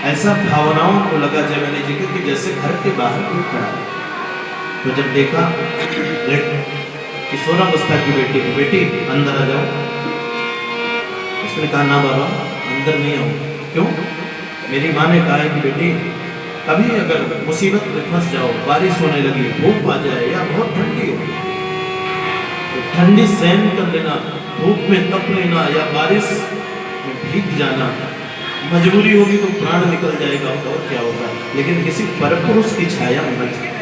ऐसा भावनाओं को लगा जयमिनी जी को कि जैसे घर के बाहर कोई खड़ा है। तो जब देखा कि 16 वर्ष की बेटी को, बेटी अंदर आ जाओ। उसने कहा ना बाबा अंदर नहीं आऊँ। क्यों? मेरी माँ ने कहा है कि बेटी कभी अगर मुसीबत में फंस जाओ, बारिश होने लगी, धूप आ जाए या बहुत ठंडी हो, तो ठंडी सहन कर लेना, धूप में तप लेना या बारिश में भीग जाना, मजबूरी होगी तो प्राण निकल जाएगा और क्या होगा, लेकिन किसी परपुरुष की छाया में मत जाए।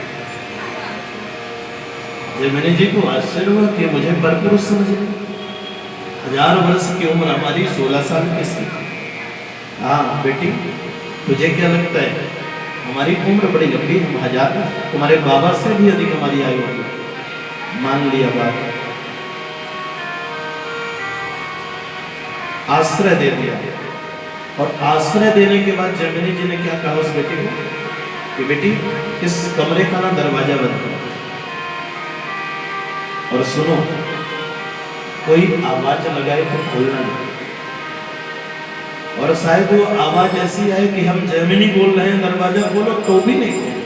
जयमिनी जी को आश्चर्य हुआ कि मुझे परपुरुष समझे। 1000 वर्ष की उम्र हमारी 16 साल की थी। हाँ बेटी तुझे क्या लगता है हमारी उम्र बड़ी लंबी, हम 1000, तुम्हारे बाबा से भी अधिक हमारी आयु होगी। मान लिया बात, आश्रय दे दिया। और आश्रय देने के बाद जयमिनी जी ने क्या कहा उस बेटी को कि बेटी इस कमरे का ना दरवाजा बंद करो और सुनो, कोई आवाज लगाए तो खोलना नहीं। और शायद वो आवाज ऐसी आए कि हम जयमिनी बोल रहे हैं दरवाजा खोलो तो भी नहीं खोलो।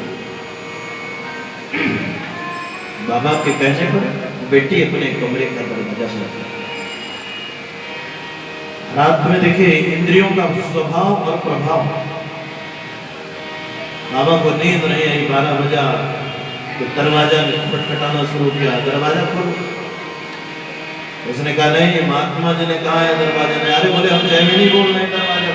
बाबा के कहने पर बेटी अपने कमरे का दरवाजा बंद कर। रात में देखिए इंद्रियों का स्वभाव और प्रभाव। बाबा को नींद नहीं आई, 12 बजा तो दरवाजा खटखटाना शुरू किया, दरवाजा खोलो। उसने कहा नहीं, महात्मा जी ने कहा है दरवाजा नहीं। अरे बोले हम जयमिनी बोल रहे हैं दरवाजा।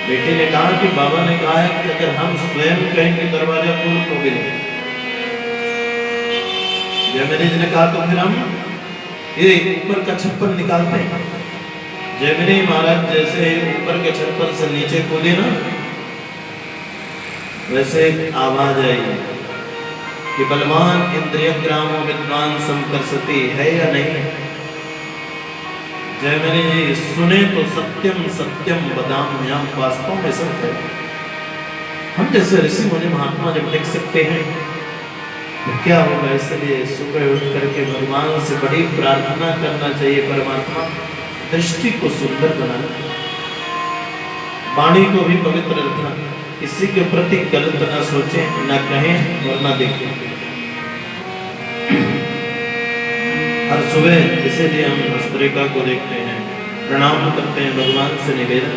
बेटी ने कहा कि बाबा ने कहा है कि अगर हम स्वयं कहेंगे दरवाजा खोलो तो भी नहीं। जयमिनी जी ने कहा तो फिर हम ये ऊपर का छप्पर निकालते हैं। जयमिनी महाराज जैसे ऊपर के छप्पर से नीचे कूदे ना, वैसे आवाज आई कि बलवान इंद्रिय ग्रामो विद्वान संकर्षति है या नहीं। जयमिनी जी सुने तो सत्यम सत्यम बदाम्याम, वास्तव में सत्य है। हम जैसे ऋषि मुनि महात्मा जब देख सकते हैं तो क्या होगा। इसलिए सुबह उठ करके भगवान से बड़ी प्रार्थना करना चाहिए, परमात्मा दृष्टि को सुंदर बनाना, वाणी को भी पवित्र रखना, किसी के प्रति गलत न सोचें, न कहें और न देखें। हर सुबह इसीलिए हम हस्तरेखा को देखते हैं, प्रणाम करते हैं, भगवान से निवेदन।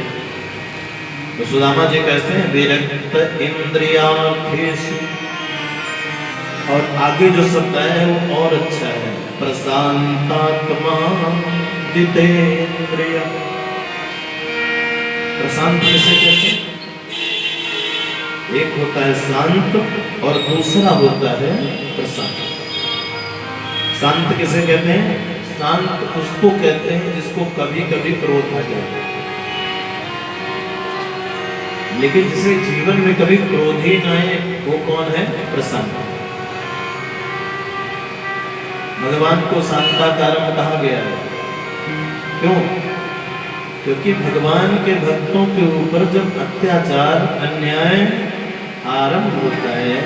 तो सुदामा जी कहते हैं विरक्त इंद्रियार्थेषु, और आगे जो शब्द है वो और अच्छा है, प्रशांतात्मा जितेंद्रिय। प्रशांत किसे कहते हैं? एक होता है शांत और दूसरा होता है प्रशांत। शांत किसे कहते हैं? शांत उसको कहते हैं जिसको कभी कभी क्रोध आ जाए, लेकिन जिसे जीवन में कभी क्रोध ही ना आए वो कौन है? प्रशांत। भगवान को शांताकारम कहा गया है। क्यों? क्योंकि भगवान के भक्तों के ऊपर जब अत्याचार अन्याय आरंभ होता है,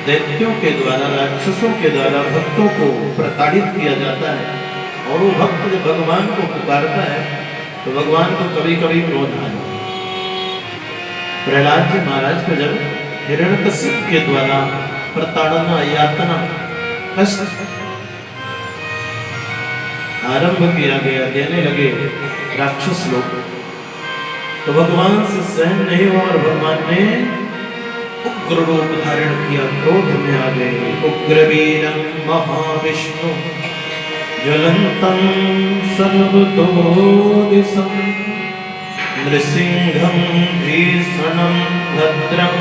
दैत्यों के द्वारा, राक्षसों के द्वारा भक्तों को प्रताड़ित किया जाता है, और वो भक्त जब भगवान को पुकारता है तो भगवान को कभी कभी क्रोध आ जाता है। प्रहलाद जी महाराज को जब हिरण्यकश्यप के द्वारा प्रताड़ना, यातना, कष्ट आरंभ किया गया, देने लगे राक्षस लोग, तो भगवान से सहन नहीं हुआ और भगवान ने उग्र रूप धारण किया, क्रोध में आ गए। उग्रवीरं महाविष्णु ज्वलंतं सर्वतोदिशं नृसिंहं भीषणं भद्रं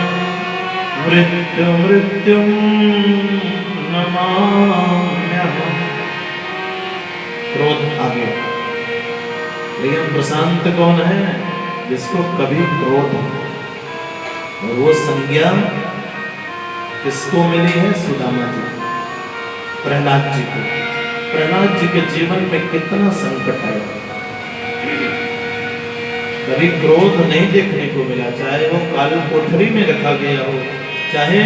मृत्युं नमाम्यहम्। क्रोध आ गया, लेकिन प्रशांत कौन है? जिसको कभी क्रोध, और वो संज्ञा किसको मिली है? सुदामा जी, प्रहलाद जी को। प्रहलाद जी के जीवन में कितना संकट आया, कभी क्रोध नहीं देखने को मिला, चाहे वो काल कोठरी में रखा गया हो, चाहे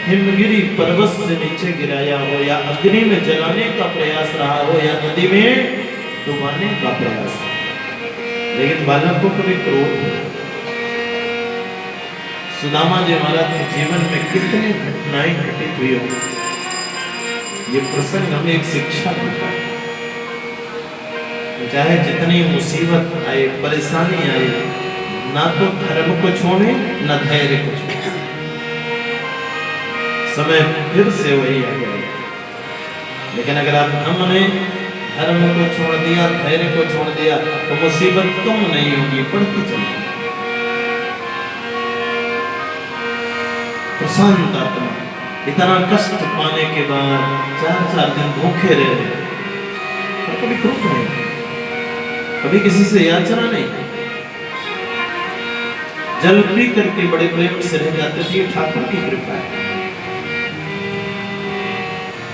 हिमगिरी पर्वत से नीचे गिराया हो, या अग्नि में जलाने का प्रयास रहा हो, या नदी में डुबाने का प्रयास, लेकिन बालक को कभी क्रोध सुदामा जी महाराज के जीवन में कितनी घटनाएं घटित हुई होंगी, ये प्रसंग हमें एक शिक्षा देता है। चाहे जितनी मुसीबत आए, परेशानी आए, ना तो धर्म को छोड़े ना धैर्य को छोड़े। समय फिर से वही आ गया। लेकिन अगर आप हमने धर्म को छोड़ दिया, धैर्य को छोड़ दिया, तो मुसीबत कम नहीं होगी, बढ़ती चलेगी। प्रशांत आत्मा इतना कष्ट पाने के बाद 4-4 दिन भूखे रहे और कभी क्रोध नहीं, कभी किसी से याचना नहीं, जल पी करके बड़े प्रेम से रह जाते थे। ये ठाकुर की कृपा है,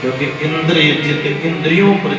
क्योंकि इंद्रिय जित इंद्रियों पर